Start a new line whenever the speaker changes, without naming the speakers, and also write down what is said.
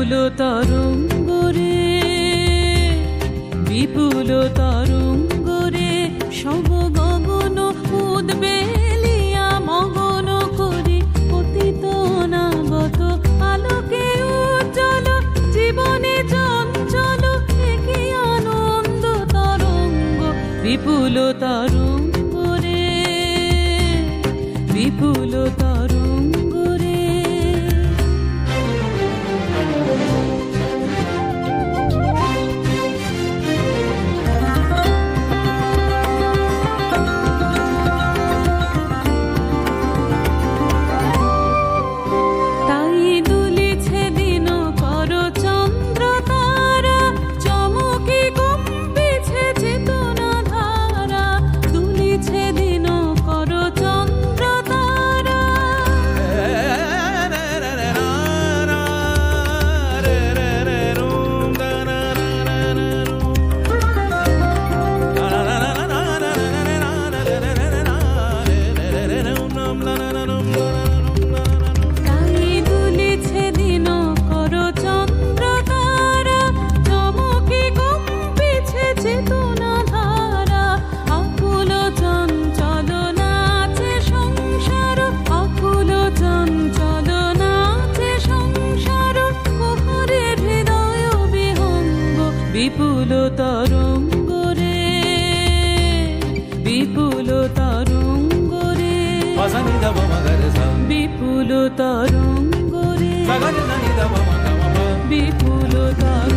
বিপুল তরঙ্গ রে, বিপুল তরঙ্গ রে, সব গগন উদ্বেলিয়া মগন করি পতিত অনাগত আলোকে উজ্জ্বল জীবনে চঞ্চল একই আনন্দ তরঙ্গ। বিপুল তরঙ্গ রে, বিপুল তরঙ্গ রে। তাই দুলিছে দিন কর চন্দ্র তারা, চমকে কম্পিছে চেতনা ধারা। দুলিছে দিন কর চন্দ্র তারা, তাই দুলিছে দিন কর চন্দ্র তারা, চমকে কম্পিছে চেতনা ধারা। আকুল চঞ্চল নাচে সংসার, আকুল চঞ্চল নাচে সংসার, কুহরের হৃদয় বিহঙ্গ। বিপুল তরঙ্গ রে, বিপুল তরঙ্গ রে, বিপুল তরঙ্গ রে, বিপুল তরঙ্গ।